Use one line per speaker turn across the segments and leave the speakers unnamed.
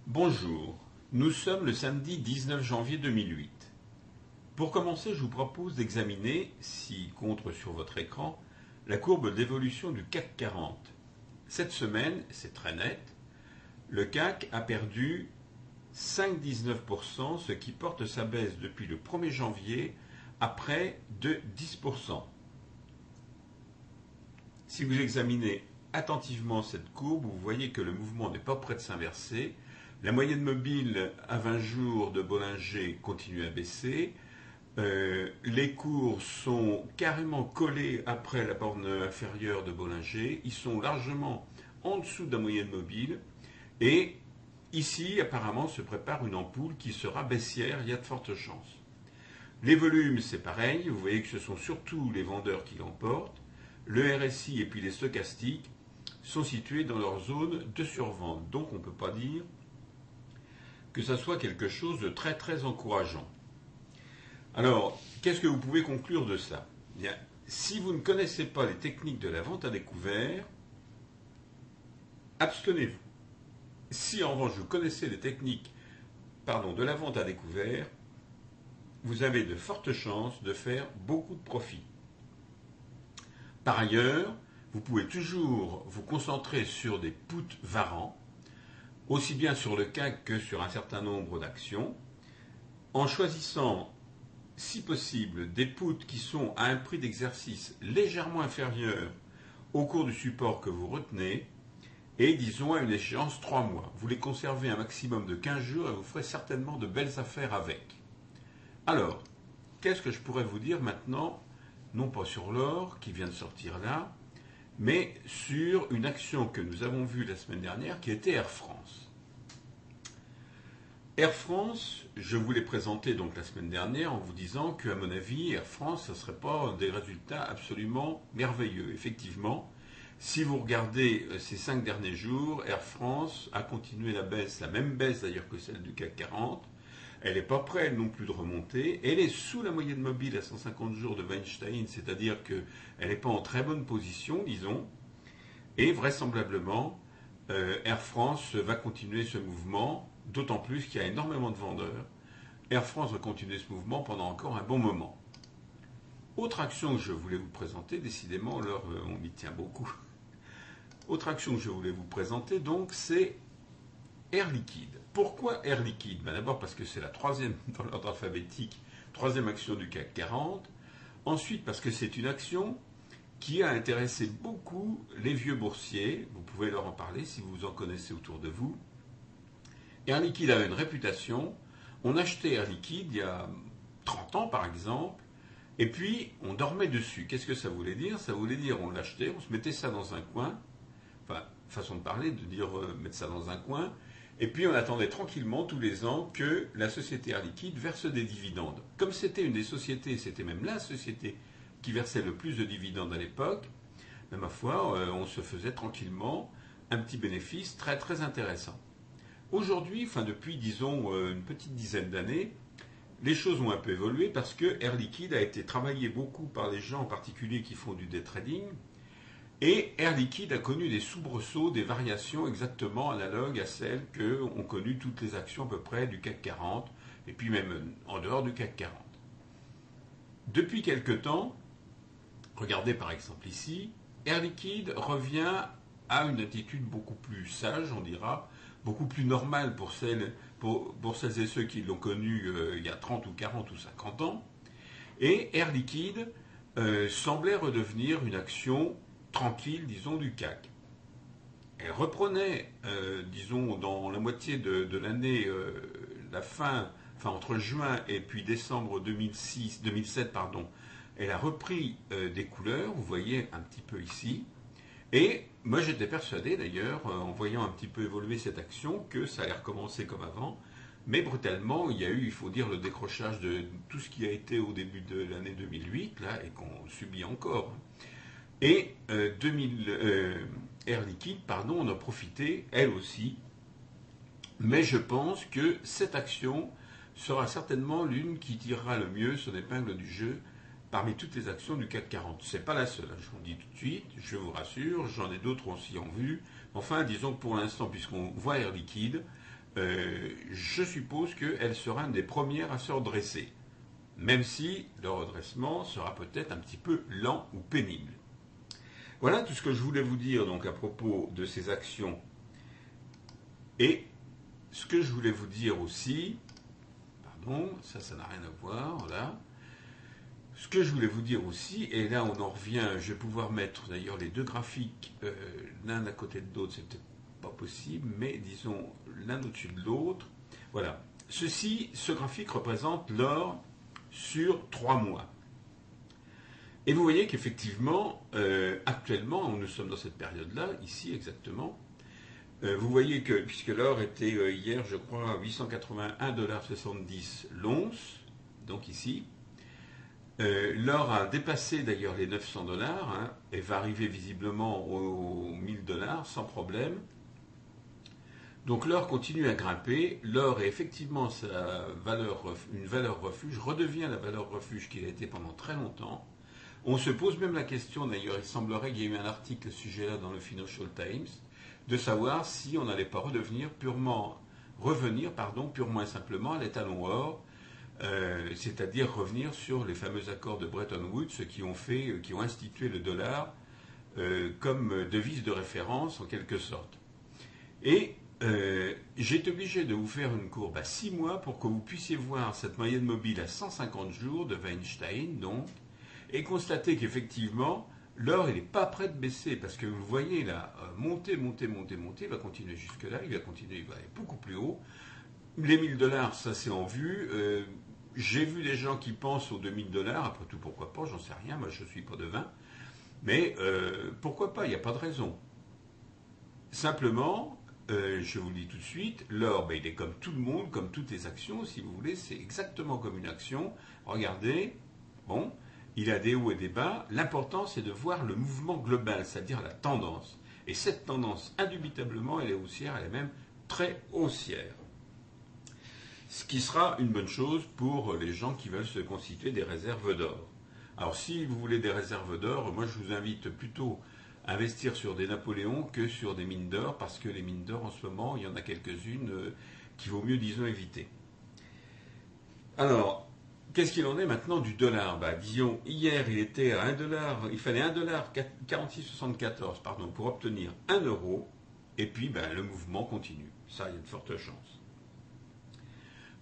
Bonjour, nous sommes le samedi 19 janvier 2008. Pour commencer, je vous propose d'examiner, s'il compte sur votre écran, la courbe d'évolution du CAC 40. Cette semaine, c'est très net, le CAC a perdu 5,19%, ce qui porte sa baisse depuis le 1er janvier à près de 10%. Si vous examinez attentivement cette courbe, vous voyez que le mouvement n'est pas près de s'inverser. La moyenne mobile à 20 jours de Bollinger continue à baisser. Les cours sont carrément collés après la borne inférieure de Bollinger. Ils sont largement en dessous de la moyenne mobile. Et ici, apparemment, se prépare une ampoule qui sera baissière. Il y a de fortes chances. Les volumes, c'est pareil. Vous voyez que ce sont surtout les vendeurs qui l'emportent. Le RSI et puis les stochastiques sont situés dans leur zone de survente. Donc on ne peut pas dire que ça soit quelque chose de très très encourageant. Alors, qu'est-ce que vous pouvez conclure de ça? Bien, si vous ne connaissez pas les techniques de la vente à découvert, abstenez-vous. Si en revanche vous connaissez les techniques de la vente à découvert, vous avez de fortes chances de faire beaucoup de profit. Par ailleurs, vous pouvez toujours vous concentrer sur des puts varants, aussi bien sur le CAC que sur un certain nombre d'actions, en choisissant, si possible, des puts qui sont à un prix d'exercice légèrement inférieur au cours du support que vous retenez, et disons à une échéance 3 mois. Vous les conservez un maximum de 15 jours et vous ferez certainement de belles affaires avec. Alors, qu'est-ce que je pourrais vous dire maintenant, non pas sur l'or qui vient de sortir là, mais sur une action que nous avons vue la semaine dernière qui était Air France. Air France, je vous l'ai présenté donc la semaine dernière en vous disant qu'à mon avis, Air France, ce ne serait pas des résultats absolument merveilleux. Effectivement, si vous regardez ces 5 derniers jours, Air France a continué la baisse, la même baisse d'ailleurs que celle du CAC 40. Elle n'est pas prête non plus de remonter. Elle est sous la moyenne mobile à 150 jours de Weinstein, c'est-à-dire qu'elle n'est pas en très bonne position, disons. Et vraisemblablement, Air France va continuer ce mouvement, d'autant plus qu'il y a énormément de vendeurs. Air France va continuer ce mouvement pendant encore un bon moment. Autre action que je voulais vous présenter, décidément, l'heure, on y tient beaucoup. Autre action que je voulais vous présenter, donc, c'est Air Liquide. Pourquoi Air Liquide? D'abord parce que c'est la troisième dans l'ordre alphabétique, troisième action du CAC 40. Ensuite parce que c'est une action qui a intéressé beaucoup les vieux boursiers. Vous pouvez leur en parler si vous en connaissez autour de vous. Air Liquide a une réputation. On achetait Air Liquide il y a 30 ans par exemple, et puis on dormait dessus. Qu'est-ce que ça voulait dire? Ça voulait dire on l'achetait, on se mettait ça dans un coin, enfin façon de parler, de dire mettre ça dans un coin, et puis on attendait tranquillement tous les ans que la société Air Liquide verse des dividendes. Comme c'était une des sociétés, c'était même la société qui versait le plus de dividendes à l'époque, mais ma foi, on se faisait tranquillement un petit bénéfice très très intéressant. Aujourd'hui, depuis disons une petite dizaine d'années, les choses ont un peu évolué parce que Air Liquide a été travaillé beaucoup par les gens en particulier qui font du day trading. Et Air Liquide a connu des soubresauts, des variations exactement analogues à celles qu'ont connues toutes les actions à peu près du CAC 40, et puis même en dehors du CAC 40. Depuis quelque temps, regardez par exemple ici, Air Liquide revient à une attitude beaucoup plus sage, on dira, beaucoup plus normale pour celles et ceux qui l'ont connu il y a 30 ou 40 ou 50 ans. Et Air Liquide semblait redevenir une action tranquille, disons, du CAC. Elle reprenait, disons, dans la moitié de l'année, entre juin et puis décembre 2007, elle a repris des couleurs, vous voyez un petit peu ici, et moi j'étais persuadé d'ailleurs, en voyant un petit peu évoluer cette action, que ça allait recommencer comme avant, mais brutalement, il y a eu, il faut dire, le décrochage de tout ce qui a été au début de l'année 2008, là, et qu'on subit encore. Et Air Liquide, en a profité, elle aussi. Mais je pense que cette action sera certainement l'une qui tirera le mieux son épingle du jeu parmi toutes les actions du CAC 40. Ce n'est pas la seule, je vous le dis tout de suite, je vous rassure, j'en ai d'autres aussi en vue. Enfin, disons que pour l'instant, puisqu'on voit Air Liquide, je suppose qu'elle sera une des premières à se redresser, même si le redressement sera peut-être un petit peu lent ou pénible. Voilà tout ce que je voulais vous dire donc à propos de ces actions. Et ce que je voulais vous dire aussi, pardon, ça n'a rien à voir, voilà. Ce que je voulais vous dire aussi, et là on en revient, je vais pouvoir mettre d'ailleurs les deux graphiques l'un à côté de l'autre, c'est peut-être pas possible, mais disons l'un au-dessus de l'autre. Voilà. Ce graphique représente l'or sur 3 mois. Et vous voyez qu'effectivement, actuellement, nous sommes dans cette période-là, ici exactement, vous voyez que, puisque l'or était hier, je crois, à 881,70 $ l'once, donc ici, l'or a dépassé d'ailleurs les 900 $, hein, et va arriver visiblement aux 1000 $ sans problème. Donc l'or continue à grimper, l'or est effectivement une valeur refuge, redevient la valeur refuge qu'il a été pendant très longtemps. On se pose même la question, d'ailleurs il semblerait qu'il y ait eu un article à ce sujet-là dans le Financial Times, de savoir si on n'allait pas revenir purement et simplement à l'étalon or, c'est-à-dire revenir sur les fameux accords de Bretton Woods qui ont institué le dollar comme devise de référence en quelque sorte. Et j'ai été obligé de vous faire une courbe à 6 mois pour que vous puissiez voir cette moyenne mobile à 150 jours de Weinstein, donc, et constater qu'effectivement, l'or, il n'est pas prêt de baisser, parce que vous voyez là, monter, il va continuer jusque-là, il va aller beaucoup plus haut. Les 1000 $, ça c'est en vue. J'ai vu des gens qui pensent aux 2000 $, après tout, pourquoi pas, j'en sais rien, moi je ne suis pas devin. Mais pourquoi pas, il n'y a pas de raison. Simplement, je vous le dis tout de suite, l'or, il est comme tout le monde, comme toutes les actions, si vous voulez, c'est exactement comme une action. Regardez, bon, il a des hauts et des bas. L'important, c'est de voir le mouvement global, c'est-à-dire la tendance. Et cette tendance, indubitablement, elle est haussière, elle est même très haussière. Ce qui sera une bonne chose pour les gens qui veulent se constituer des réserves d'or. Alors, si vous voulez des réserves d'or, moi, je vous invite plutôt à investir sur des Napoléons que sur des mines d'or, parce que les mines d'or, en ce moment, il y en a quelques-unes qu'il vaut mieux, disons, éviter. Alors, qu'est-ce qu'il en est maintenant du dollar? Disons, hier, il était à 1 $, il fallait 1,4674 $ pour obtenir 1 €, et puis le mouvement continue. Ça, il y a de fortes chances.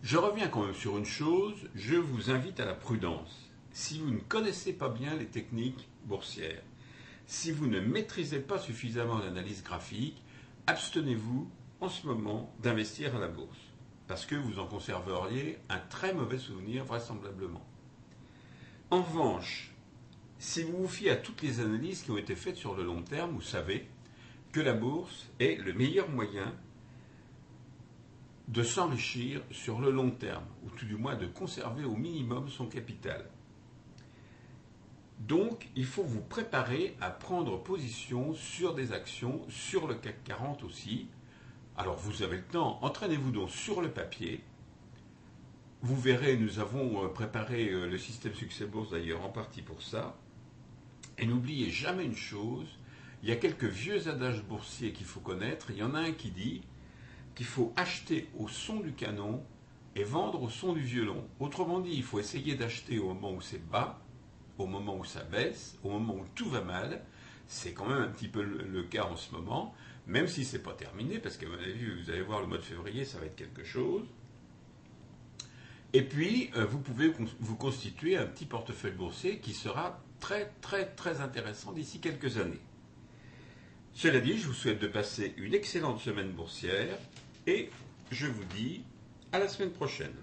Je reviens quand même sur une chose, je vous invite à la prudence. Si vous ne connaissez pas bien les techniques boursières, si vous ne maîtrisez pas suffisamment l'analyse graphique, abstenez-vous en ce moment d'investir à la bourse, parce que vous en conserveriez un très mauvais souvenir vraisemblablement. En revanche, si vous vous fiez à toutes les analyses qui ont été faites sur le long terme, vous savez que la bourse est le meilleur moyen de s'enrichir sur le long terme, ou tout du moins de conserver au minimum son capital. Donc, il faut vous préparer à prendre position sur des actions, sur le CAC 40 aussi. Alors, vous avez le temps, entraînez-vous donc sur le papier. Vous verrez, nous avons préparé le système Succès Bourse d'ailleurs en partie pour ça. Et n'oubliez jamais une chose, il y a quelques vieux adages boursiers qu'il faut connaître. Il y en a un qui dit qu'il faut acheter au son du canon et vendre au son du violon. Autrement dit, il faut essayer d'acheter au moment où c'est bas, au moment où ça baisse, au moment où tout va mal. C'est quand même un petit peu le cas en ce moment, même si ce n'est pas terminé, parce qu'à mon avis, vous allez voir le mois de février, ça va être quelque chose. Et puis, vous pouvez vous constituer un petit portefeuille boursier qui sera très, très, très intéressant d'ici quelques années. Cela dit, je vous souhaite de passer une excellente semaine boursière et je vous dis à la semaine prochaine.